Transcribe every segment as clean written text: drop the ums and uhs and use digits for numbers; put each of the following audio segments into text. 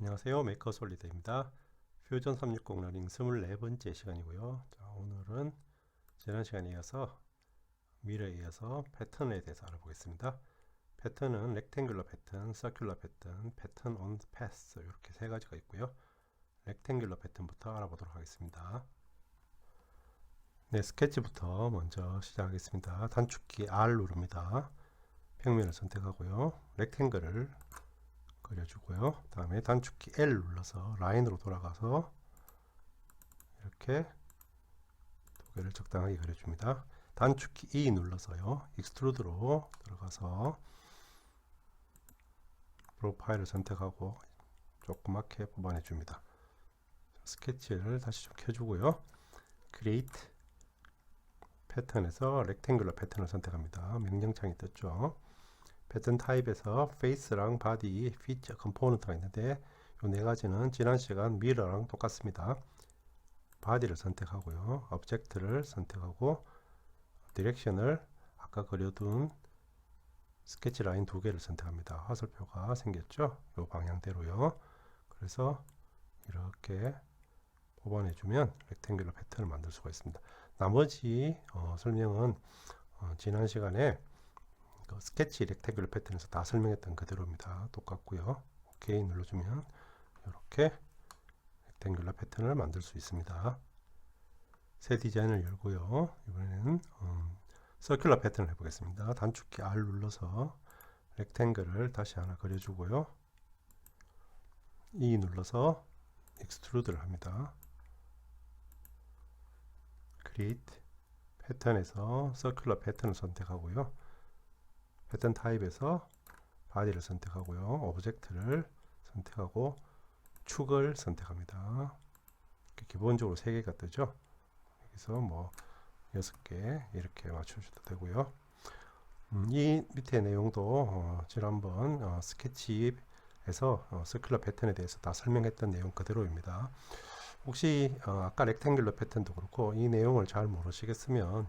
안녕하세요. 메이커 솔리드입니다. 퓨전 360 러닝 24번째 시간이고요. 자, 오늘은 지난 시간에 이어서 미러에 이어서 패턴에 대해서 알아보겠습니다. 패턴은 렉탱귤러 패턴, 서큘러 패턴, 패턴 온 패스 이렇게 세 가지가 있고요. 렉탱귤러 패턴부터 알아보도록 하겠습니다. 네, 스케치부터 먼저 시작하겠습니다. 단축키 R 누릅니다. 평면을 선택하고요. 렉탱글을 그려주고요. 다음에 단축키 L 눌러서 라인으로 돌아가서 이렇게 두 개를 적당하게 그려줍니다. 단축키 E 눌러서요. 익스트루드로 들어가서 프로파일을 선택하고 조그맣게 뽑아내 줍니다. 스케치를 다시 좀 켜주고요. Create 패턴에서 렉탱글러 패턴을 선택합니다. 명령창이 떴죠. 패턴 타입에서 페이스랑 바디, 피처, 컴포넌트가 있는데 이 네 가지는 지난 시간 미러랑 똑같습니다. 바디를 선택하고요. 오브젝트를 선택하고 디렉션을 아까 그려둔 스케치 라인 두 개를 선택합니다. 화살표가 생겼죠? 이 방향대로요. 그래서 이렇게 뽑아내주면 렉탱귤러 패턴을 만들 수가 있습니다. 나머지 설명은 지난 시간에 스케치 렉탱귤러 패턴에서 다 설명했던 그대로입니다. 똑같고요. 오케이 눌러주면 이렇게 렉탱귤러 패턴을 만들 수 있습니다. 새 디자인을 열고요. 이번에는 서큘러 패턴을 해보겠습니다. 단축키 R 눌러서 렉탱글을 다시 하나 그려주고요. E 눌러서 익스트루드를 합니다. Create 패턴에서 서큘러 패턴을 선택하고요. 패턴 타입에서 바디를 선택하고요. 오브젝트를 선택하고 축을 선택합니다. 기본적으로 3개가 뜨죠. 여기서 뭐 6개 이렇게 맞춰줘도 되고요. 이 밑에 내용도 지난번 스케치에서 서큘러 패턴에 대해서 다 설명했던 내용 그대로입니다. 혹시 아까 렉탱귤러 패턴도 그렇고 이 내용을 잘 모르시겠으면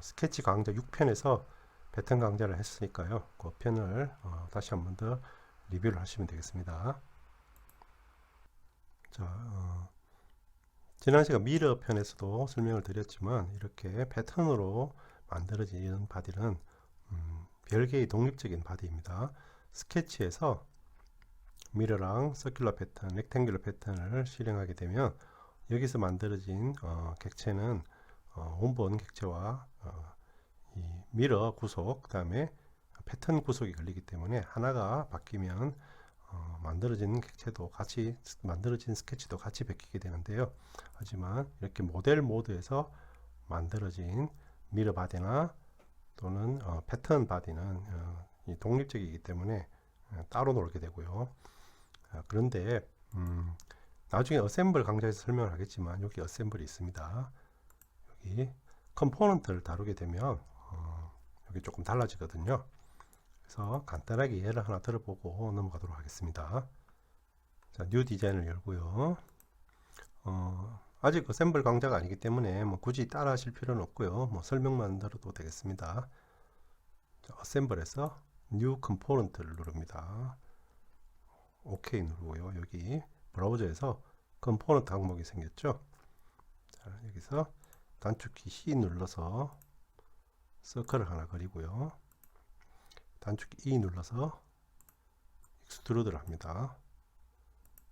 스케치 강좌 6편에서 패턴 강좌를 했으니까요. 그 편을 다시 한 번 더 리뷰를 하시면 되겠습니다. 자, 지난 시간 미러 편에서도 설명을 드렸지만 이렇게 패턴으로 만들어진 바디는 별개의 독립적인 바디입니다. 스케치에서 미러랑 서큘러 패턴, 렉탱귤러 패턴을 실행하게 되면 여기서 만들어진 객체는 원본 객체와 이 미러 구속, 그 다음에 패턴 구속이 걸리기 때문에 하나가 바뀌면 만들어진 객체도 같이 만들어진 스케치도 같이 바뀌게 되는데요. 하지만 이렇게 모델 모드에서 만들어진 미러 바디나 또는 패턴 바디는 독립적이기 때문에 따로 놀게 되고요. 그런데 나중에 어셈블 강좌에서 설명을 하겠지만 여기 어셈블이 있습니다. 여기 컴포넌트를 다루게 되면 여기 조금 달라지거든요. 그래서 간단하게 예를 하나 들어보고 넘어가도록 하겠습니다. 자, 뉴 디자인을 열고요. 아직 어셈블 강좌가 아니기 때문에 뭐 굳이 따라 하실 필요는 없고요. 뭐 설명만 들어도 되겠습니다. 자, 어셈블에서 뉴 컴포넌트를 누릅니다. 오케이 누르고요. 여기 브라우저에서 컴포넌트 항목이 생겼죠. 자, 여기서 단축키 C 눌러서 서클을 하나 그리고요. 단축키 E 눌러서 익스트루드를 합니다.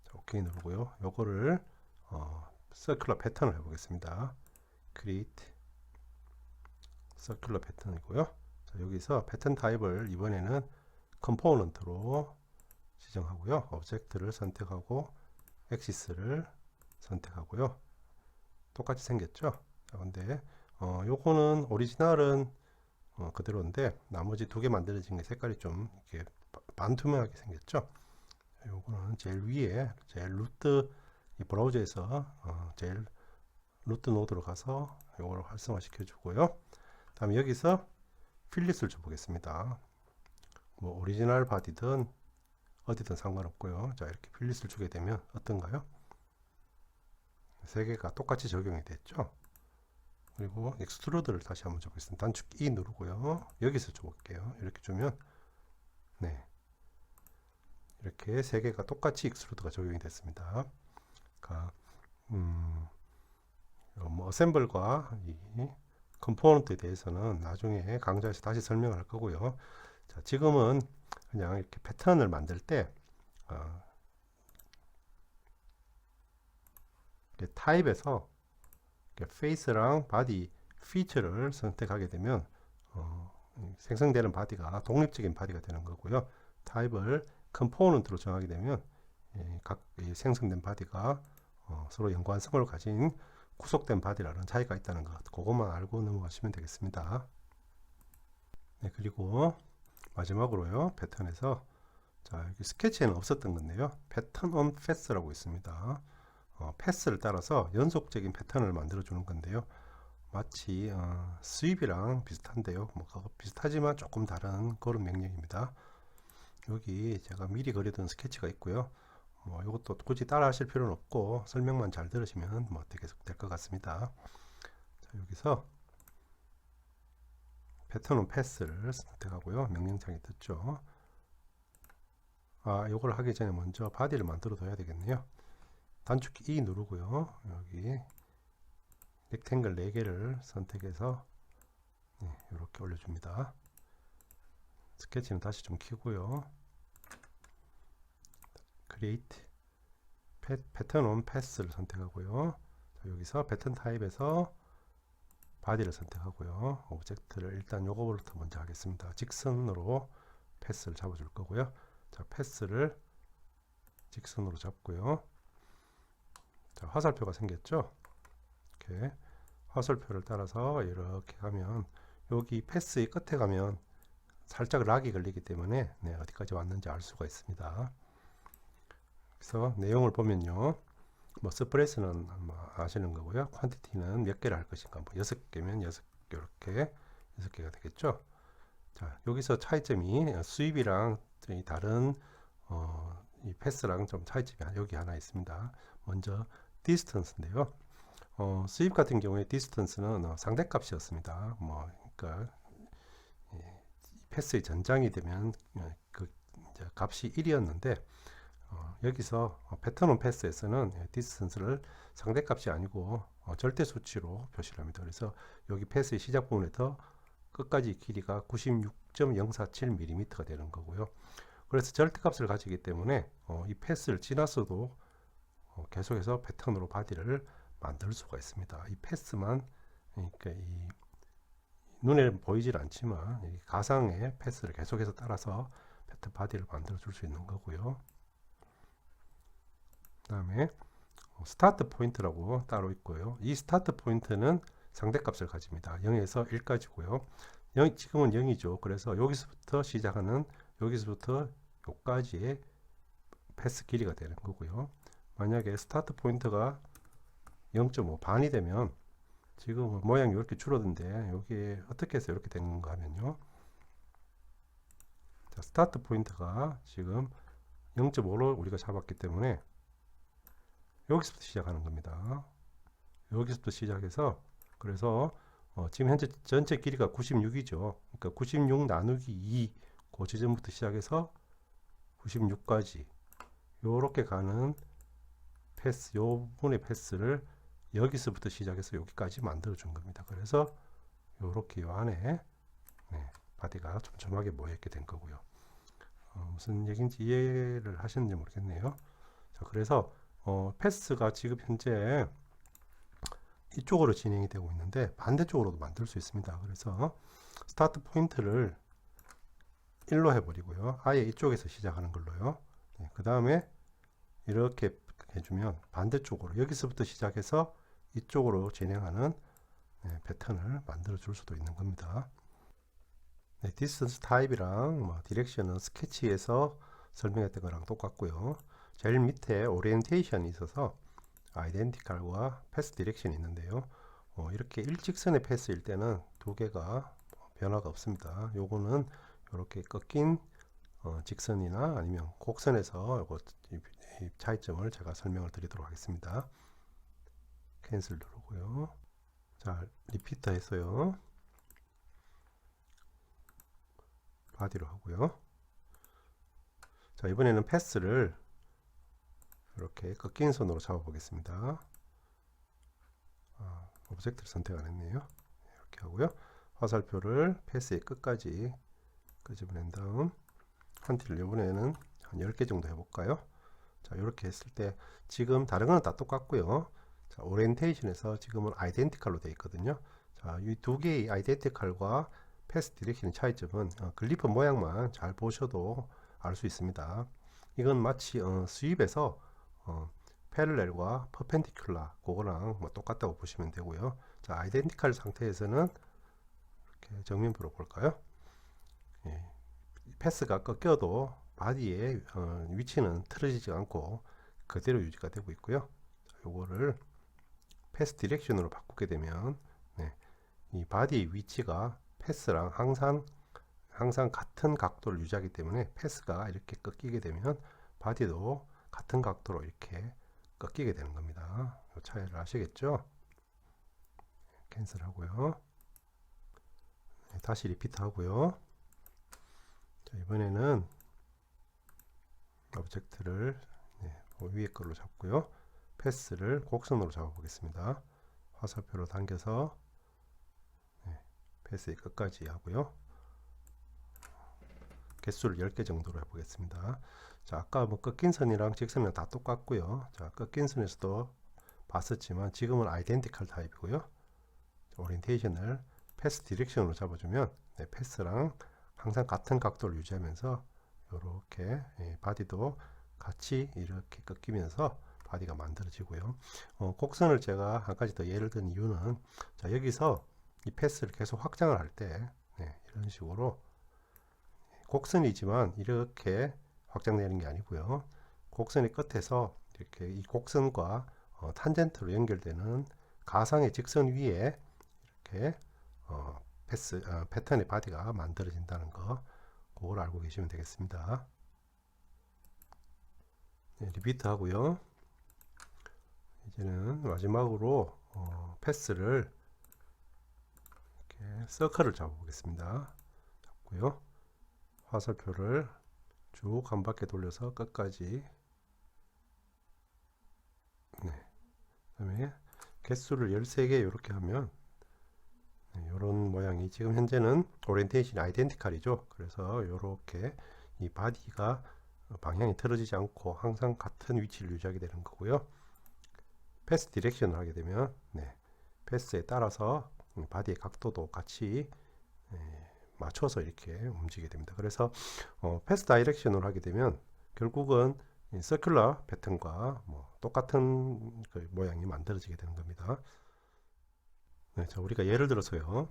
자, 오케이 누르고요. 요거를 서큘러 패턴을 해보겠습니다. Create 서큘러 패턴이고요. 자, 여기서 패턴 타입을 이번에는 컴포넌트로 지정하고요. 오브젝트를 선택하고 엑시스를 선택하고요. 똑같이 생겼죠. 자, 근데 요거는 오리지널은 그대로인데 나머지 두 개 만들어진 게 색깔이 좀 이렇게 반투명하게 생겼죠. 요거는 제일 위에 제일 루트 이 브라우저에서 제일 루트 노드로 가서 요거를 활성화 시켜 주고요. 다음에 여기서 필릿을 줘 보겠습니다. 뭐 오리지널 바디든 어디든 상관없고요. 자, 이렇게 필릿을 주게 되면 어떤가요? 세 개가 똑같이 적용이 됐죠. 그리고 익스트루드를 다시 한번 줘보겠습니다. 단축키 E 누르고요. 여기서 줘볼게요. 이렇게 주면 네, 이렇게 세 개가 똑같이 익스트루드가 적용이 됐습니다. 그러니까 뭐 어셈블과 이 컴포넌트에 대해서는 나중에 강좌에서 다시 설명을 할 거고요. 자, 지금은 그냥 이렇게 패턴을 만들 때 타입에서 페이스랑 바디 피처를 선택하게 되면 생성되는 바디가 독립적인 바디가 되는 거고요. 타입을 컴포넌트로 정하게 되면 각 생성된 바디가 서로 연관성을 가진 구속된 바디라는 차이가 있다는 것, 그것만 알고 넘어가시면 되겠습니다. 네, 그리고 마지막으로요, 패턴에서 자, 여기 스케치에는 없었던 건데요, 패턴 온 패스라고 있습니다. 패스를 따라서 연속적인 패턴을 만들어 주는 건데요, 마치 스윕이랑 비슷한데요, 뭐 비슷하지만 조금 다른 그런 명령입니다. 여기 제가 미리 그려둔 스케치가 있고요. 뭐 이것도 굳이 따라 하실 필요는 없고 설명만 잘 들으시면 뭐 계속 될 것 같습니다. 자, 여기서 패턴은 패스를 선택하고요. 명령창에 떴죠. 이걸 하기 전에 먼저 바디를 만들어 둬야 되겠네요. 단축키 E 누르고요. 여기 렉탱글 4개를 선택해서 이렇게 올려줍니다. 스케치는 다시 좀 키고요. Create 패턴 온 패스를 선택하고요. 여기서 패턴 타입에서 바디를 선택하고요. 오브젝트를 일단 요거부터 먼저 하겠습니다. 직선으로 패스를 잡아줄 거고요. 자, 패스를 직선으로 잡고요. 자, 화살표가 생겼죠. 이렇게 화살표를 따라서 이렇게 가면 여기 패스의 끝에 가면 살짝 락이 걸리기 때문에 어디까지 왔는지 알 수가 있습니다. 그래서 내용을 보면요, 뭐 스프레스는 뭐 아시는 거고요, 퀀티티는 몇 개를 할 것인가, 뭐 6개면 6개, 이렇게 6개가 되겠죠. 자, 여기서 차이점이 수입이랑 다른 이 패스랑 좀 차이점이 여기 하나 있습니다. 먼저 디스턴스인데요, 수입 같은 경우에 디스턴스는 상대값이었습니다. 뭐 그러니까 패스의 전장이 되면 그 이제 값이 1이었는데 여기서 패턴 온 패스에서는 디스턴스를 상대값이 아니고 절대 수치로 표시를 합니다. 그래서 여기 패스의 시작 부분에서 끝까지 길이가 96.047mm가 되는 거고요. 그래서 절대값을 가지기 때문에 이 패스를 지났어도 계속해서 패턴으로 바디를 만들 수가 있습니다. 이 패스만, 그러니까 이 눈에 보이질 않지만 이 가상의 패스를 계속해서 따라서 패턴 바디를 만들어 줄 수 있는 거고요. 그 다음에 스타트 포인트라고 따로 있고요. 이 스타트 포인트는 상대값을 가집니다. 0에서 1까지고요. 지금은 0이죠. 그래서 여기서부터 시작하는, 여기서부터 여기까지의 패스 길이가 되는 거고요. 만약에 스타트 포인트가 0.5 반이 되면 지금 모양이 이렇게 줄어든데 여기 어떻게 해서 이렇게 된 건가 하면요, 자, 스타트 포인트가 지금 0.5로 우리가 잡았기 때문에 여기서부터 시작하는 겁니다. 여기서부터 시작해서, 그래서 지금 현재 전체 길이가 96이죠. 그러니까 96 나누기 2, 그 지점부터 시작해서 96까지 요렇게 가는 패스, 요 부분의 패스를 여기서부터 시작해서 여기까지 만들어 준 겁니다. 그래서 요렇게 요 안에 바디가 촘촘하게 모여있게 된 거고요. 무슨 얘기인지 이해를 하셨는지 모르겠네요. 자, 그래서 패스가 지금 현재 이쪽으로 진행이 되고 있는데 반대쪽으로도 만들 수 있습니다. 그래서 스타트 포인트를 1로 해버리고요, 아예 이쪽에서 시작하는 걸로요. 그 다음에 이렇게 해주면 반대쪽으로 여기서부터 시작해서 이쪽으로 진행하는 패턴을 만들어 줄 수도 있는 겁니다. 디스턴스 타입이랑 뭐 디렉션은 스케치에서 설명했던 거랑 똑같고요. 제일 밑에 오리엔테이션이 있어서 아이덴티칼과 패스 디렉션이 있는데요, 이렇게 일직선의 패스일 때는 두 개가 변화가 없습니다. 요거는 이렇게 꺾인 직선이나 아니면 곡선에서 이 차이점을 제가 설명을 드리도록 하겠습니다. 캔슬 누르고요. 자, 리피터 해서요, 바디로 하고요. 자, 이번에는 패스를 이렇게 꺾인 손으로 잡아 보겠습니다. 오브젝트를 선택 안 했네요. 이렇게 하고요. 화살표를 패스의 끝까지 끄집어낸 다음 한 티를 이번에는 한 10개 정도 해볼까요? 자, 이렇게 했을 때 지금 다른 거는 다 똑같고요. 자, 오리엔테이션에서 지금은 아이덴티컬로 되어 있거든요. 자, 이 두 개의 아이덴티컬과 패스 디렉션의 차이점은 글리프 모양만 잘 보셔도 알 수 있습니다. 이건 마치 수입에서 패럴렐과 퍼펜디큘라 그거랑 뭐 똑같다고 보시면 되고요. 자, 아이덴티컬 상태에서는 이렇게 정면부로 볼까요? 예, 패스가 꺾여도 바디의 위치는 틀어지지 않고 그대로 유지가 되고 있고요. 요거를 패스 디렉션으로 바꾸게 되면 이 바디의 위치가 패스랑 항상 같은 각도를 유지하기 때문에 패스가 이렇게 꺾이게 되면 바디도 같은 각도로 이렇게 꺾이게 되는 겁니다. 이 차이를 아시겠죠? 캔슬 하고요. 다시 리피트 하고요. 자, 이번에는 오브젝트를 위에 걸로 잡고요. 패스를 곡선으로 잡아 보겠습니다. 화살표로 당겨서 패스의 끝까지 하고요. 개수를 10개 정도로 해보겠습니다. 자, 아까 뭐 꺾인 선이랑 직선이랑 다 똑같고요. 자, 꺾인 선에서도 봤었지만 지금은 아이덴티컬 타입이고요. 오리엔테이션을 패스 디렉션으로 잡아주면 패스랑 항상 같은 각도를 유지하면서 이렇게 바디도 같이 이렇게 꺾이면서 바디가 만들어지고요. 곡선을 제가 한 가지 더 예를 든 이유는 자, 여기서 이 패스를 계속 확장을 할 때 이런 식으로 곡선이지만 이렇게 확장되는 게 아니고요. 곡선의 끝에서 이렇게 이 곡선과 탄젠트로 연결되는 가상의 직선 위에 이렇게 패턴의 바디가 만들어진다는 거 그걸 알고 계시면 되겠습니다. 리피트 하고요. 이제는 마지막으로 패스를 이렇게 서클을 잡아 보겠습니다. 잡고요. 화살표를 쭉 한 바퀴 돌려서 끝까지 그 다음에 개수를 13개 이렇게 하면 이런 모양이 지금 현재는 오리엔테이션 아이덴티컬이죠. 그래서 이렇게 이 바디가 방향이 틀어지지 않고 항상 같은 위치를 유지하게 되는 거고요. 패스 디렉션을 하게 되면 패스에 따라서 바디의 각도도 같이 맞춰서 이렇게 움직이게 됩니다. 그래서 패스 다이렉션으로 하게 되면 결국은 서큘러 패턴과 똑같은 그 모양이 만들어지게 되는 겁니다. 자, 우리가 예를 들어서요,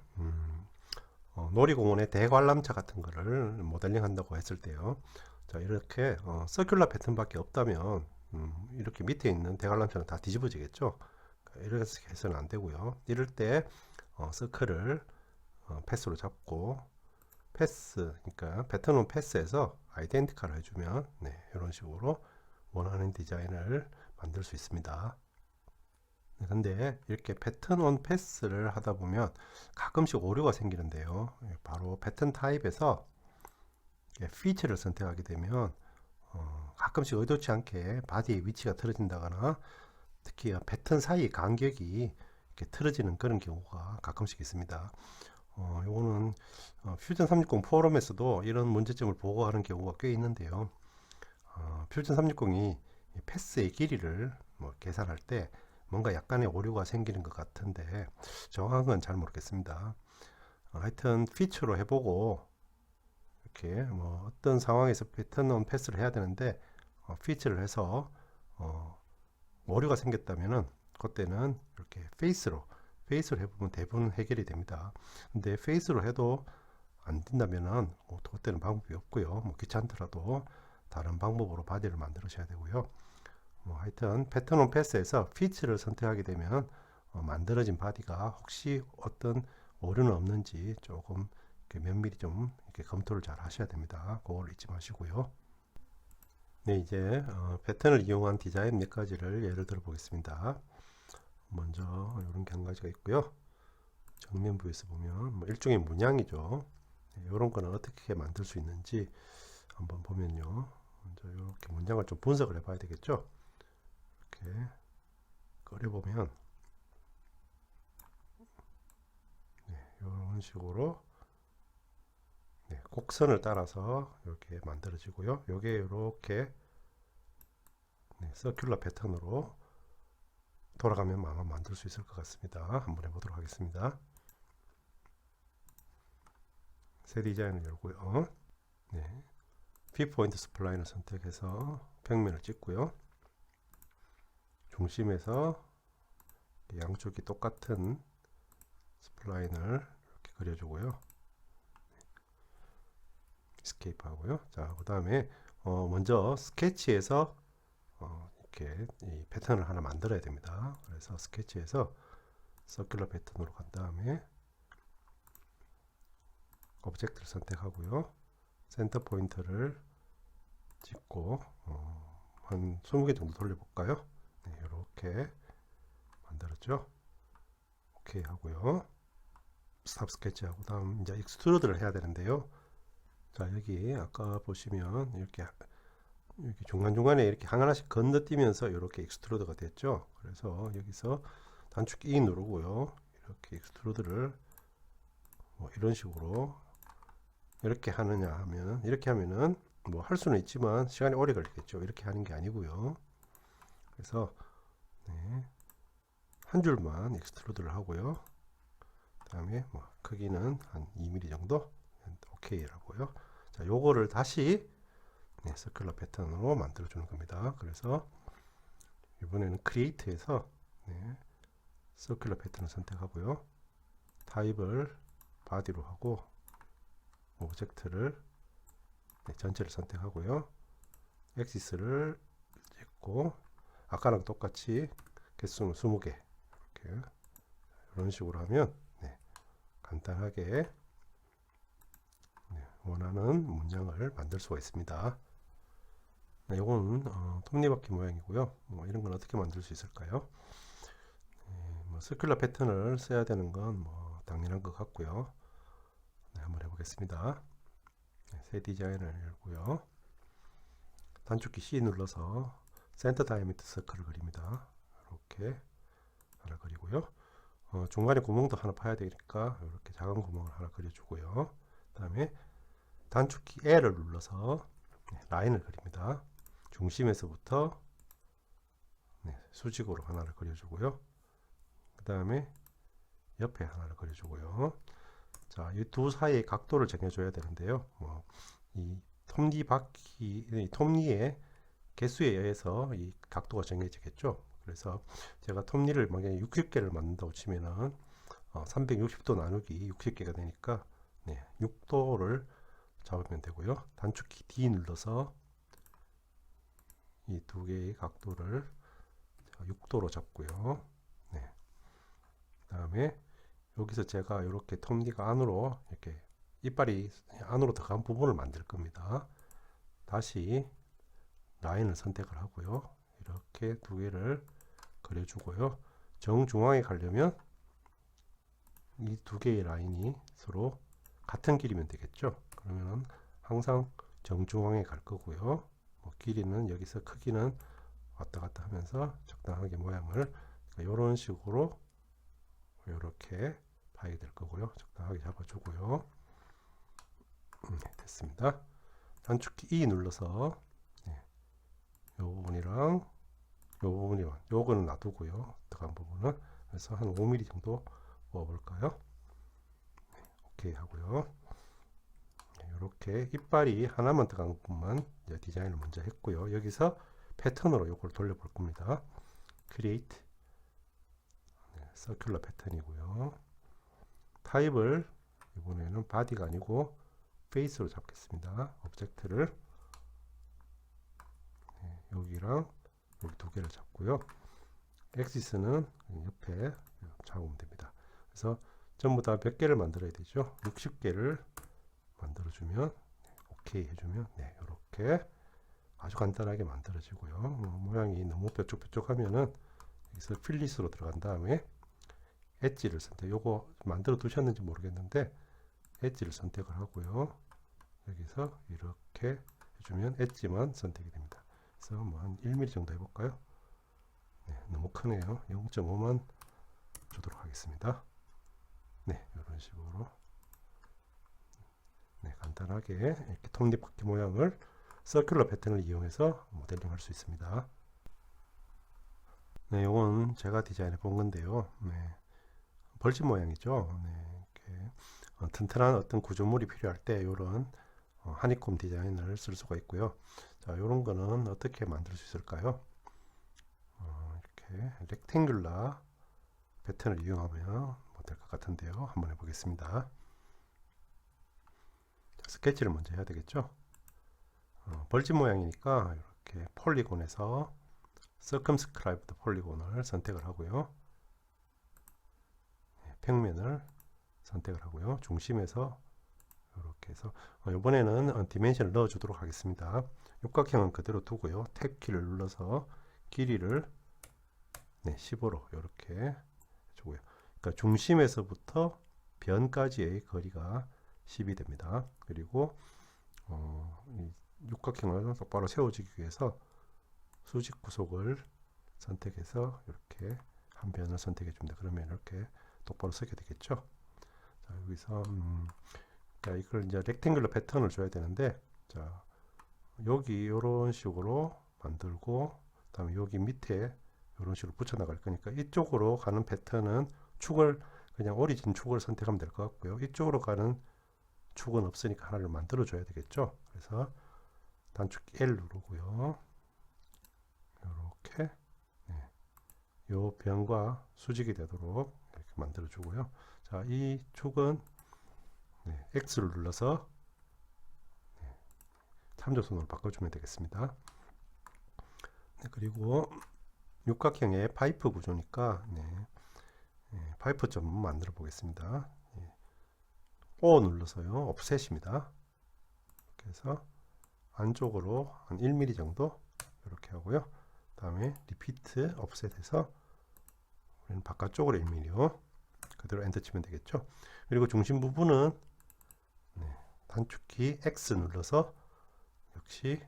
놀이공원의 대관람차 같은 거를 모델링 한다고 했을 때요. 자, 이렇게 서큘러 패턴밖에 없다면 이렇게 밑에 있는 대관람차는 다 뒤집어지겠죠. 이렇게 해서는 안 되고요. 이럴 때 서클을 패스로 잡고 패스, 그러니까 패턴 온 패스에서 아이덴티컬을 해주면 이런 식으로 원하는 디자인을 만들 수 있습니다. 근데 이렇게 패턴 온 패스를 하다 보면 가끔씩 오류가 생기는데요. 바로 패턴 타입에서 피처를 선택하게 되면 가끔씩 의도치 않게 바디의 위치가 틀어진다거나 특히 패턴 사이 간격이 이렇게 틀어지는 그런 경우가 가끔씩 있습니다. 요거는 퓨전 360 포럼에서도 이런 문제점을 보고하는 경우가 꽤 있는데요. 퓨전 360이 패스의 길이를 계산할 때 뭔가 약간의 오류가 생기는 것 같은데 정확한 건 잘 모르겠습니다. 하여튼 피처로 해보고 이렇게 어떤 상황에서 패턴 온 패스를 해야 되는데 피처를 해서 오류가 생겼다면은 그때는 이렇게 페이스로 해보면 대부분 해결이 됩니다. 근데 페이스로 해도 안 된다면은 그때는 방법이 없고요. 귀찮더라도 다른 방법으로 바디를 만들으셔야 되고요. 하여튼 패턴 온 패스에서 피치를 선택하게 되면 만들어진 바디가 혹시 어떤 오류는 없는지 조금 면밀히 좀 이렇게 검토를 잘 하셔야 됩니다. 그걸 잊지 마시고요. 네, 이제 패턴을 이용한 디자인 몇 가지를 예를 들어 보겠습니다. 먼저 이런 게 한 가지가 있고요. 정면부에서 보면 일종의 문양이죠. 이런 거는 어떻게 만들 수 있는지 한번 보면요. 먼저 이렇게 문장을 좀 분석을 해봐야 되겠죠. 이렇게 그려보면 이런 식으로 곡선을 따라서 이렇게 만들어지고요. 요게 이렇게 서큘러 패턴으로 돌아가면 아마 만들 수 있을 것 같습니다. 한번 해보도록 하겠습니다. 새 디자인을 열고요. P-포인트 스플라인을 선택해서 평면을 찍고요. 중심에서 양쪽이 똑같은 스플라인을 이렇게 그려주고요. 스케이프 하고요. 자, 그 다음에 먼저 스케치에서 이렇게 이 패턴을 하나 만들어야 됩니다. 그래서 스케치에서 서큘러 패턴으로 간 다음에 오브젝트를 선택하고요. 센터 포인트를 찍고 한 20개 정도 돌려볼까요? 이렇게 만들었죠. 오케이 하고요. 스탑 스케치 하고 다음 이제 익스트루드를 해야 되는데요. 자, 여기 아까 보시면 이렇게 중간중간에 이렇게 하나씩 건너뛰면서 이렇게 익스트루드가 됐죠. 그래서 여기서 단축키 E 누르고요. 이렇게 익스트루드를 뭐 이런 식으로 이렇게 하느냐 하면 이렇게 하면은 뭐 할 수는 있지만 시간이 오래 걸리겠죠. 이렇게 하는 게 아니고요. 그래서 한 줄만 익스트루드를 하고요. 그 다음에 뭐 크기는 한 2mm 정도 오케이라고요. 자, 요거를 다시 서큘러 패턴으로 만들어 주는 겁니다. 그래서 이번에는 크리에이트에서 서큘러 패턴을 선택하고요. 타입을 바디로 하고 오브젝트를 전체를 선택하고요. 엑시스를 찍고 아까랑 똑같이 개수는 20개 이렇게 이런 식으로 하면 간단하게 원하는 문장을 만들 수가 있습니다. 이거는 톱니바퀴 모양이고요. 뭐 이런 건 어떻게 만들 수 있을까요? 뭐 서큘러 패턴을 써야 되는 건 뭐 당연한 것 같고요. 한번 해보겠습니다. 새 디자인을 열고요. 단축키 C 눌러서 센터 다이아미터 서클을 그립니다. 이렇게 하나 그리고요. 중간에 구멍도 하나 파야 되니까 이렇게 작은 구멍을 하나 그려주고요. 그 다음에 단축키 L을 눌러서 라인을 그립니다. 중심에서부터 수직으로 하나를 그려주고요. 그 다음에 옆에 하나를 그려주고요. 자, 이 두 사이의 각도를 정해줘야 되는데요. 이 톱니의 개수에 의해서 이 각도가 정해지겠죠. 그래서 제가 톱니를 만약에 60개를 만든다고 치면은 360도 나누기 60개가 되니까 6도를 잡으면 되고요. 단축키 D 눌러서 이 두 개의 각도를 6도로 잡고요. 그 다음에 여기서 제가 이렇게 톱니가 안으로 이렇게 이빨이 안으로 들어간 부분을 만들 겁니다. 다시 라인을 선택을 하고요. 이렇게 두 개를 그려주고요. 정중앙에 가려면 이 두 개의 라인이 서로 같은 길이면 되겠죠. 그러면 항상 정중앙에 갈 거고요. 길이는 여기서 크기는 왔다 갔다 하면서 적당하게 모양을 이런 식으로 이렇게 파게 될 거고요. 적당하게 잡아주고요. 됐습니다. 단축키 E 눌러서 이 부분이랑 이 부분이랑 요거는 놔두고요. 들어간 부분은 그래서 한 5mm 정도 모아볼까요? 오케이 하고요. 이렇게 이빨이 하나만 들어간 부분만 디자인을 먼저 했고요. 여기서 패턴으로 이걸 돌려볼 겁니다. Create 서큘러 패턴이고요. 타입을 이번에는 바디가 아니고 페이스로 잡겠습니다. 오브젝트를 여기랑 여기 두 개를 잡고요. 엑시스는 옆에 잡으면 됩니다. 그래서 전부 다 몇 개를 만들어야 되죠? 60개를 만들어주면 오케이 해주면 이렇게 아주 간단하게 만들어지고요. 모양이 너무 뾰족뾰족하면은 여기서 필릿으로 들어간 다음에 엣지를 선택. 요거 만들어 두셨는지 모르겠는데 엣지를 선택을 하고요. 여기서 이렇게 해주면 엣지만 선택이 됩니다. 그래서 뭐 한 1mm 정도 해볼까요? 네, 너무 크네요. 0.5만 주도록 하겠습니다. 네, 이런 식으로 네, 간단하게 이렇게 톱니바퀴 모양을 서큘러 패턴을 이용해서 모델링 할 수 있습니다. 네, 이건 제가 디자인해 본 건데요. 네, 벌집 모양이죠. 네, 이렇게 튼튼한 어떤 구조물이 필요할 때 이런 하니콤 디자인을 쓸 수가 있고요. 자, 이런 거는 어떻게 만들 수 있을까요? 이렇게 렉탱귤라 패턴을 이용하면 될 것 같은데요. 한번 해보겠습니다. 자, 스케치를 먼저 해야 되겠죠. 벌집 모양이니까 이렇게 폴리곤에서 서컴스크라이브드 폴리곤을 선택을 하고요. 네, 평면을 선택을 하고요. 중심에서 이렇게 해서 이번에는 디멘션을 넣어 주도록 하겠습니다. 육각형은 그대로 두고요. 탭 키를 눌러서 길이를 네, 15로 이렇게 해주고요. 그러니까 중심에서부터 변까지의 거리가 10이 됩니다. 그리고 이 육각형을 똑바로 세워주기 위해서 수직 구속을 선택해서 이렇게 한 변을 선택해 줍니다. 그러면 이렇게 똑바로 서게 되겠죠. 자, 여기서 자, 이걸 이제 렉탱글러 패턴을 줘야 되는데, 자, 여기 이런 식으로 만들고, 다음에 여기 밑에 이런 식으로 붙여 나갈 거니까 이쪽으로 가는 패턴은 축을 그냥 오리진 축을 선택하면 될 것 같고요. 이쪽으로 가는 축은 없으니까 하나를 만들어 줘야 되겠죠. 그래서 단축키 L 누르고요. 이렇게 네, 요 변과 수직이 되도록 이렇게 만들어 주고요. 자, 이 축은 네, X를 눌러서 네, 참조선으로 바꿔주면 되겠습니다. 네, 그리고 육각형의 파이프 구조니까 네, 네, 파이프 좀 만들어 보겠습니다. 네, O 눌러서요, 옵셋입니다. 이렇게 해서 안쪽으로 한 1mm 정도 이렇게 하고요. 다음에 리피트 옵셋해서 우리는 바깥쪽으로 1mm요. 그대로 엔터 치면 되겠죠. 그리고 중심 부분은 네, 단축키 X 눌러서 역시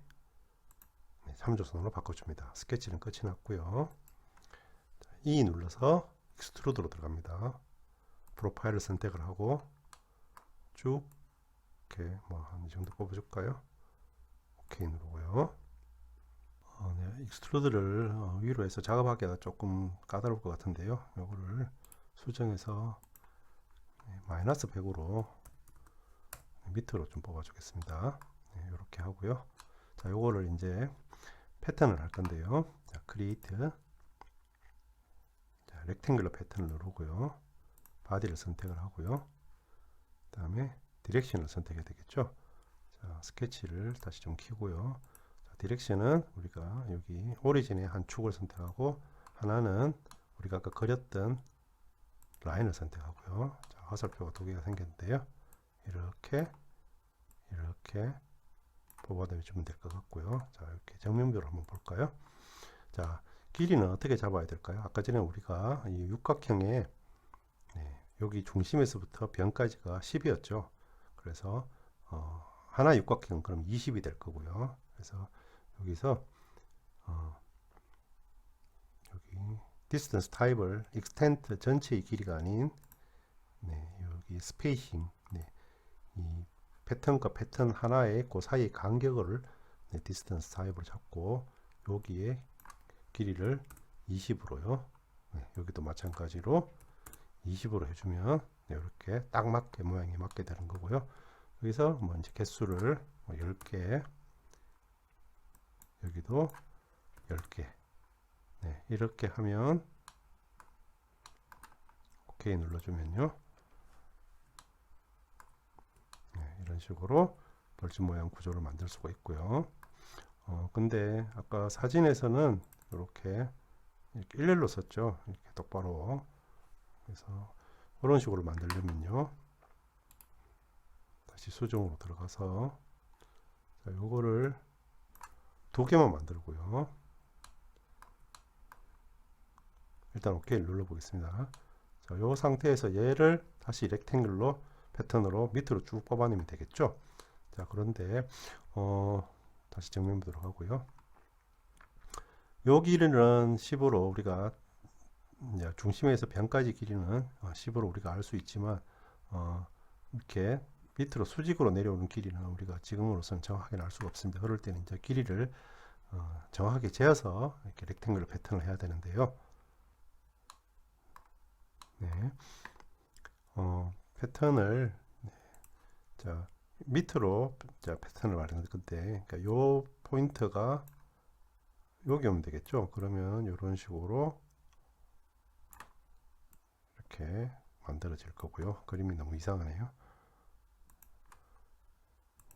네, 3조선으로 바꿔줍니다. 스케치는 끝이 났고요. E 눌러서 익스트루드로 들어갑니다. 프로파일을 선택을 하고 쭉 이렇게 뭐 한 이 정도 뽑아줄까요? 오케이 누르고요. 네, 익스트루드를 위로 해서 작업하기가 조금 까다로울 것 같은데요. 요거를 수정해서 마이너스 100으로 밑으로 좀 뽑아주겠습니다. 네, 이렇게 하고요. 자, 요거를 이제 패턴을 할 건데요. 자, 크리에이트, 자, 렉탱글러 패턴을 누르고요. 바디를 선택을 하고요. 그 다음에 디렉션을 선택해야 되겠죠. 자, 스케치를 다시 좀 키고요. 자, 디렉션은 우리가 여기 오리진의 한 축을 선택하고 하나는 우리가 아까 그렸던 라인을 선택하고요. 자, 화살표가 두 개가 생겼는데요. 이렇게 뽑아내 주면 될 것 같고요. 자, 이렇게 정면뷰를 한번 볼까요? 자, 길이는 어떻게 잡아야 될까요? 아까 전에 우리가 이 육각형의 네, 여기 중심에서부터 변까지가 10이었죠. 그래서 하나 육각형은 그럼 20이 될 거고요. 그래서 여기서 여기 디스턴스 타입을 익스텐트 전체의 길이가 아닌 네, 여기 스페이싱 네, 이 패턴과 패턴 하나의 그 사이의 간격을 네, 디스턴스 타입으로 잡고 여기에 길이를 20으로요. 네, 여기도 마찬가지로 20으로 해주면 네, 이렇게 딱 맞게 모양이 맞게 되는 거고요. 여기서 뭐 이제 개수를 10개, 여기도 10개. 네, 이렇게 하면 오케이 눌러주면요. 네, 이런 식으로 벌집 모양 구조를 만들 수가 있고요. 근데 아까 사진에서는 이렇게 일렬로 썼죠. 이렇게 똑바로. 그래서 이런 식으로 만들려면요. 다시 수정으로 들어가서 자, 요거를 두 개만 만들고요. 일단 오케이를 눌러 보겠습니다. 자, 요 상태에서 얘를 다시 렉탱글로 패턴으로 밑으로 쭉 뽑아내면 되겠죠. 자, 그런데 다시 정면 보도록 하고요. 요 길이는 10으로 우리가 중심에서 변까지 길이는 10으로 우리가 알 수 있지만 이렇게 밑으로 수직으로 내려오는 길이는 우리가 지금으로서는 정확하게 알 수가 없습니다. 그럴 때는 이제 길이를 정확하게 재어서 이렇게 렉탱글 패턴을 해야 되는데요. 네. 패턴을 자 밑으로 패턴을 말하는 건데, 그러니까 요 포인트가 여기 오면 되겠죠. 그러면 이런 식으로 이렇게 만들어질 거고요. 그림이 너무 이상하네요.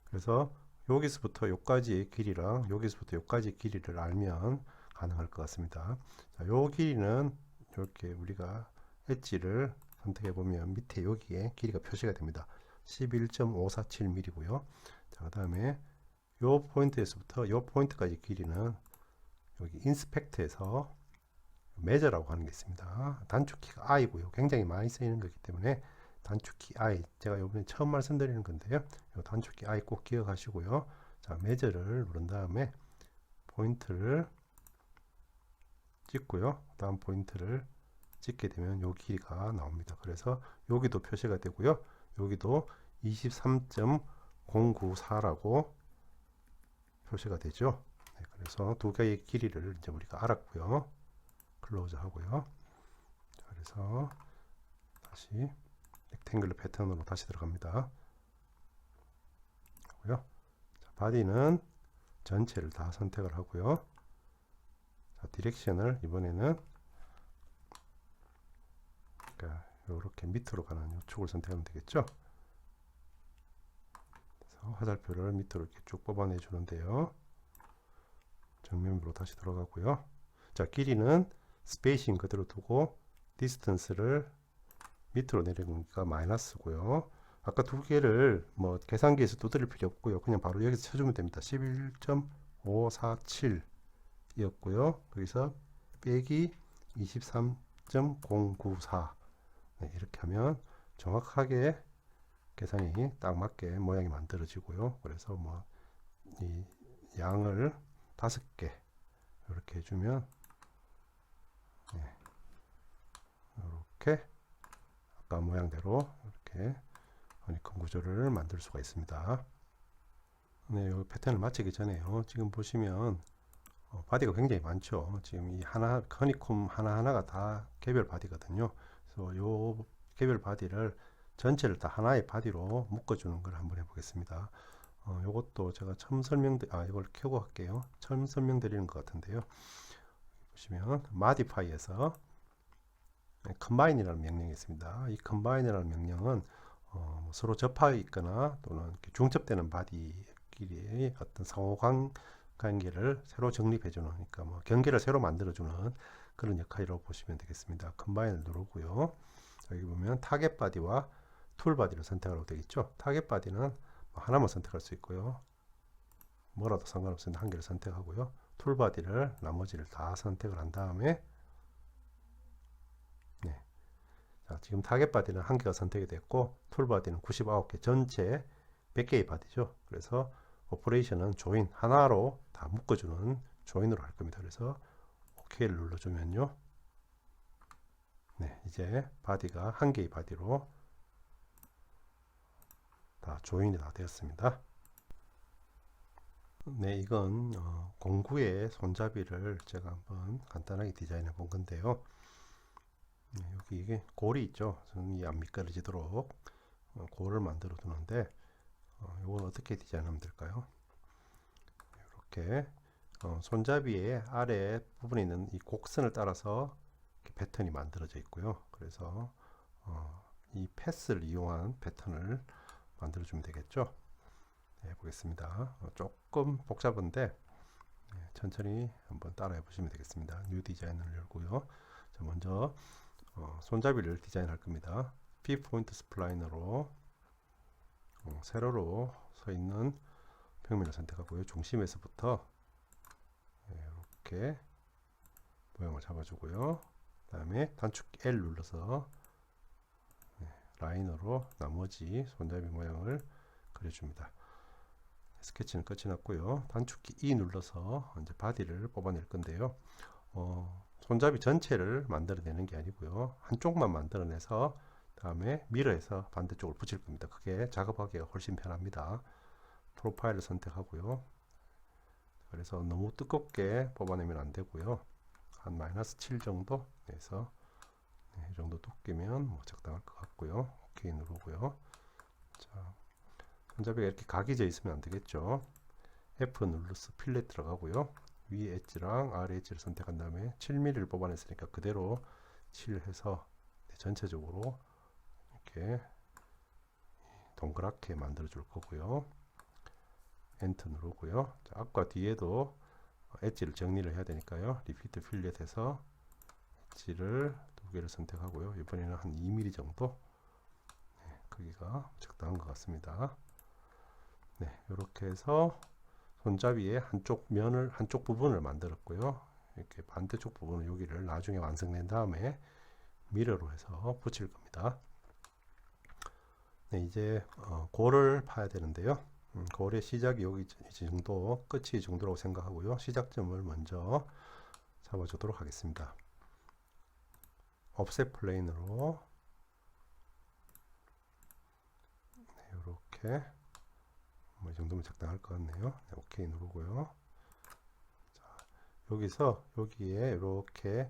그래서 여기서부터 여기까지의 길이랑 여기서부터 여기까지 길이를 알면 가능할 것 같습니다. 자, 요 길이는 이렇게 우리가 엣지를 선택해 보면 밑에 여기에 길이가 표시가 됩니다. 11.547mm고요. 자, 그 다음에 요 포인트에서부터 요 포인트까지 길이는 여기 인스펙트에서 메저라고 하는 게 있습니다. 단축키가 I고요. 굉장히 많이 쓰이는 거기 때문에 단축키 I, 제가 이번에 처음 말씀드리는 건데요. 이 단축키 I 꼭 기억하시고요. 자, 메저를 누른 다음에 포인트를 찍고요. 다음 포인트를 찍게 되면 요 길이가 나옵니다. 그래서 여기도 표시가 되고요. 여기도 23.094라고 표시가 되죠. 네, 그래서 두 개의 길이를 이제 우리가 알았고요. 클로즈 하고요. 자, 그래서 다시 렉탱글러 패턴으로 다시 들어갑니다. 하고요. 자, 바디는 전체를 다 선택을 하고요. 자, 디렉션을 이번에는 그러니까 이렇게 밑으로 가는 요축을 선택하면 되겠죠. 그래서 화살표를 밑으로 이렇게 쭉 뽑아내 주는데요. 정면으로 다시 들어가고요. 자, 길이는 스페이싱 그대로 두고 디스턴스를 밑으로 내려오니까 마이너스고요. 아까 두 개를 뭐 계산기에서 두드릴 필요 없고요. 그냥 바로 여기서 쳐주면 됩니다. 11.547 이었고요. 거기서 빼기 23.094 네, 이렇게 하면 정확하게 계산이 딱 맞게 모양이 만들어지고요. 그래서 뭐 이 양을 5개 이렇게 해주면 네, 이렇게 아까 모양대로 이렇게 허니콤 구조를 만들 수가 있습니다. 네, 이 패턴을 마치기 전에요. 지금 보시면 바디가 굉장히 많죠. 지금 이 허니콤 하나하나가 다 개별 바디거든요. 그래서 이 개별 바디를 전체를 다 하나의 바디로 묶어주는 걸 한번 해보겠습니다. 요것도 제가 처음 이걸 켜고 할게요. 처음 설명드리는 것 같은데요. 보시면 modify에서 combine이라는 명령이 있습니다. 이 combine이라는 명령은 서로 접하여 있거나 또는 중첩되는 바디끼리의 어떤 상호관계를 새로 정립해주는, 그러니까 뭐 경계를 새로 만들어주는 그런 역할이라고 보시면 되겠습니다. combine을 누르고요. 여기 보면 타겟 바디와 툴 바디를 선택하라고 되겠죠. 타겟 바디는 하나만 선택할 수 있고요. 뭐라도 상관없습니다. 한 개를 선택하고요. 툴 바디를 나머지를 다 선택을 한 다음에 네. 자, 지금 타겟 바디는 한 개가 선택이 됐고 툴 바디는 99개 전체 100개의 바디죠. 그래서 오퍼레이션은 조인 하나로 다 묶어주는 조인으로 할 겁니다. 그래서 OK를 눌러주면요. 네, 이제 바디가 한 개의 바디로 다 조인이 다 되었습니다. 네, 이건 공구의 손잡이를 제가 한번 간단하게 디자인해 본 건데요. 네, 여기 이게 골이 있죠. 손이 안 미끄러지도록 골을 만들어 두는데 이건 어떻게 디자인하면 될까요? 이렇게 손잡이의 아래 부분에 있는 이 곡선을 따라서 패턴이 만들어져 있고요. 그래서 이 패스를 이용한 패턴을 만들어 주면 되겠죠. 네, 해보겠습니다. 조금 복잡한데 네, 천천히 한번 따라해 보시면 되겠습니다. 뉴 디자인을 열고요. 자, 먼저 손잡이를 디자인할 겁니다. P 포인트 스플라이너로 세로로 서 있는 평면을 선택하고요. 중심에서부터 이렇게 모양을 잡아주고요. 그 다음에 단축 L 눌러서 라인으로 나머지 손잡이 모양을 그려줍니다. 스케치는 끝이 났고요. 단축키 E 눌러서 이제 바디를 뽑아낼 건데요. 손잡이 전체를 만들어내는 게 아니고요. 한쪽만 만들어내서 다음에 미러에서 반대쪽을 붙일 겁니다. 그게 작업하기가 훨씬 편합니다. 프로파일을 선택하고요. 그래서 너무 두껍게 뽑아내면 안 되고요. 한 -7 정도 내서 이 정도 두께면 뭐 적당할 것 같고요. 오케이 누르고요. 자, 손잡이가 이렇게 각이 져 있으면 안 되겠죠. F 눌러서 필렛 들어가고요. 위 엣지랑 아래 엣지를 선택한 다음에 7mm를 뽑아냈으니까 그대로 칠해서 전체적으로 이렇게 동그랗게 만들어 줄 거고요. 엔터 누르고요. 자, 앞과 뒤에도 엣지를 정리를 해야 되니까요. 리피트 필렛에서 엣지를 두 개를 선택하고요. 이번에는 한 2mm 정도 크기가 적당한 것 같습니다. 네, 이렇게 해서 손잡이의 한쪽 부분을 만들었고요. 이렇게 반대쪽 부분은 여기를 나중에 완성된 다음에 미러로 해서 붙일 겁니다. 네, 이제 골을 파야 되는데요. 골의 시작이 여기 이 정도, 끝이 이 정도라고 생각하고요. 시작점을 먼저 잡아주도록 하겠습니다. offset 플레인으로 네, 이렇게 뭐 이 정도면 적당할 것 같네요. 네, 오케이 누르고요. 자, 여기서 여기에 이렇게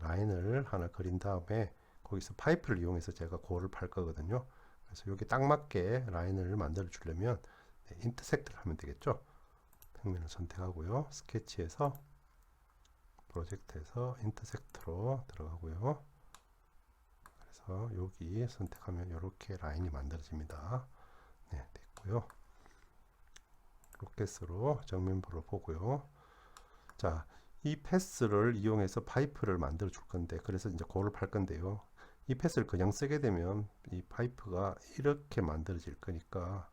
라인을 하나 그린 다음에 거기서 파이프를 이용해서 제가 골을 팔 거거든요. 그래서 여기 딱 맞게 라인을 만들어 주려면 인터섹트를 하면 되겠죠. 평면을 선택하고요. 스케치에서 프로젝트에서 인터섹트로 들어가고요. 그래서 여기 선택하면 이렇게 라인이 만들어집니다. 네, 됐고요. 로켓으로 정면부를 보고요. 자, 이 패스를 이용해서 파이프를 만들어 줄 건데, 그래서 이제 골을 팔 건데요. 이 패스를 그냥 쓰게 되면 이 파이프가 이렇게 만들어질 거니까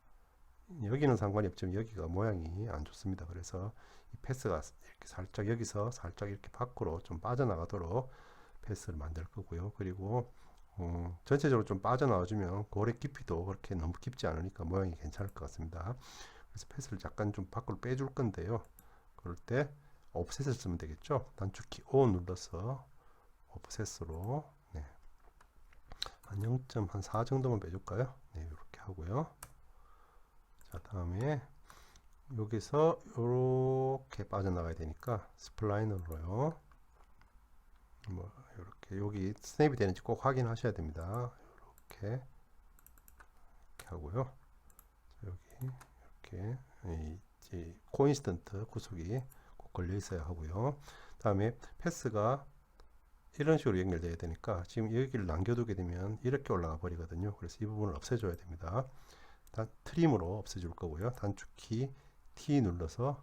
여기는 상관이 없지만 여기가 모양이 안 좋습니다. 그래서 이 패스가 이렇게 살짝 여기서 살짝 이렇게 밖으로 좀 빠져나가도록 패스를 만들 거고요. 그리고 전체적으로 좀 빠져나와주면 골의 깊이도 그렇게 너무 깊지 않으니까 모양이 괜찮을 것 같습니다. 그래서 패스를 약간 좀 밖으로 빼줄 건데요. 그럴 때 옵셋을 쓰면 되겠죠. 단축키 O 눌러서 옵셋으로 네. 한 0.4 정도만 빼줄까요? 네, 이렇게 하고요. 자, 다음에 여기서 이렇게 빠져나가야 되니까 스플라인으로요. 뭐 이렇게 여기 스냅이 되는지 꼭 확인하셔야 됩니다. 이렇게 하고요. 자, 여기 이렇게 이 코인시던트 구속이 꼭 걸려 있어야 하고요. 다음에 패스가 이런 식으로 연결돼야 되니까 지금 여기를 남겨두게 되면 이렇게 올라가 버리거든요. 그래서 이 부분을 없애줘야 됩니다. 트림으로 없애줄 거고요. 단축키 T 눌러서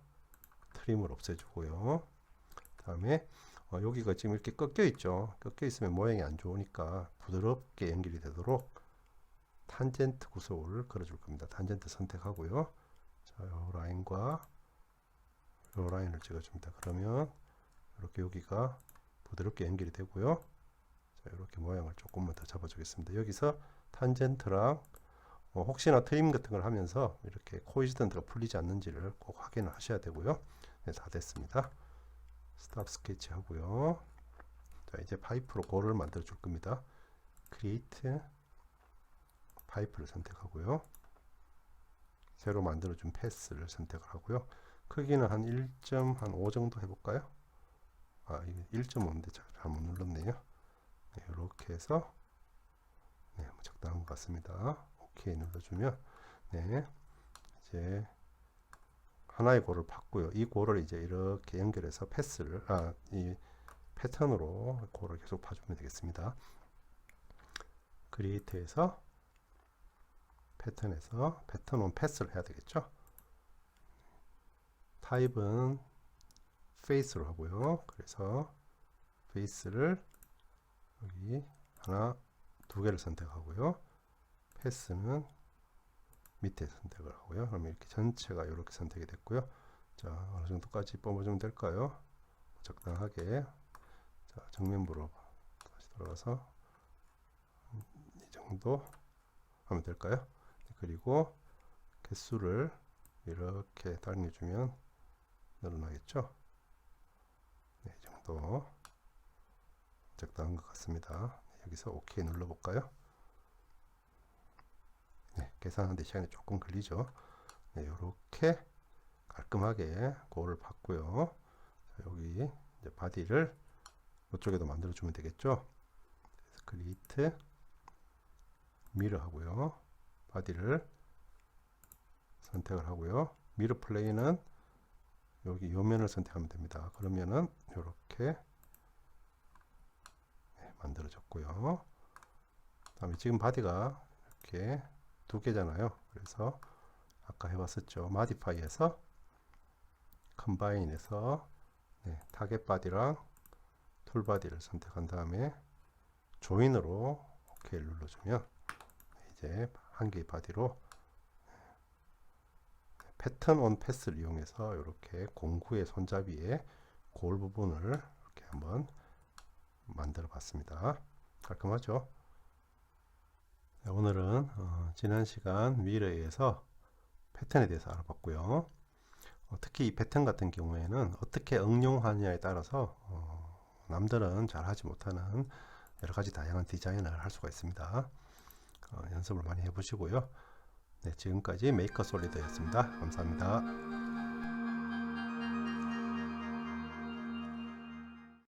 트림을 없애주고요. 다음에 여기가 지금 이렇게 꺾여 있죠. 꺾여 있으면 모양이 안 좋으니까 부드럽게 연결이 되도록 탄젠트 구속을 걸어줄 겁니다. 탄젠트 선택하고요. 자, 요 라인과 요 라인을 찍어줍니다. 그러면 이렇게 여기가 부드럽게 연결이 되고요. 자, 이렇게 모양을 조금만 더 잡아주겠습니다. 여기서 탄젠트랑 혹시나 트림 같은 걸 하면서 이렇게 코인시던트가 풀리지 않는지를 꼭 확인을 하셔야 되고요. 네, 다 됐습니다. 스탑 스케치 하고요. 자, 이제 파이프로 골을 만들어 줄 겁니다. 크리에이트 파이프를 선택하고요. 새로 만들어 준 패스를 선택을 하고요. 크기는 한 1.5 정도 해볼까요? 아, 1.5인데 잘못 눌렀네요. 네, 이렇게 해서 네, 적당한 것 같습니다. 오케이 눌러주면 네, 이제 하나의 골을 팠고요. 이 골을 이제 이렇게 연결해서 패스를 이 패턴으로 골을 계속 파주면 되겠습니다. 크리에이트에서 패턴에서 패턴 온 패스를 해야 되겠죠. 타입은 페이스로 하고요. 그래서 페이스를 여기 하나, 두 개를 선택하고요. 패스는 밑에 선택을 하고요. 그러면 이렇게 전체가 이렇게 선택이 됐고요. 자, 어느 정도까지 뽑아주면 될까요? 적당하게. 자, 정면부로 다시 돌아가서 이 정도 하면 될까요? 그리고 개수를 이렇게 당겨주면 늘어나겠죠. 네, 이 정도 적당한 것 같습니다. 여기서 OK 눌러볼까요? 네, 계산하는데 시간이 조금 걸리죠. 네, 이렇게 깔끔하게 고를 받고요. 여기 이제 바디를 이쪽에도 만들어 주면 되겠죠. 크리에이트 미러 하고요. 바디를 선택을 하고요. 미러 플레이는 여기 요면을 선택하면 됩니다. 그러면은 이렇게 만들어졌고요. 다음에 지금 바디가 이렇게 두 개잖아요. 그래서 아까 해봤었죠. 마디파이에서 컴바인에서 타겟 바디랑 툴 바디를 선택한 다음에 조인으로 OK를 눌러주면 이제 한 개의 바디로 패턴 온 패스를 이용해서 이렇게 공구의 손잡이에 골 부분을 이렇게 한번 만들어 봤습니다. 깔끔하죠? 네, 오늘은 지난 시간 미러에서 패턴에 대해서 알아봤고요. 특히 이 패턴 같은 경우에는 어떻게 응용하느냐에 따라서 남들은 잘 하지 못하는 여러 가지 다양한 디자인을 할 수가 있습니다. 연습을 많이 해보시고요. 네, 지금까지 메이커 솔리드였습니다. 감사합니다.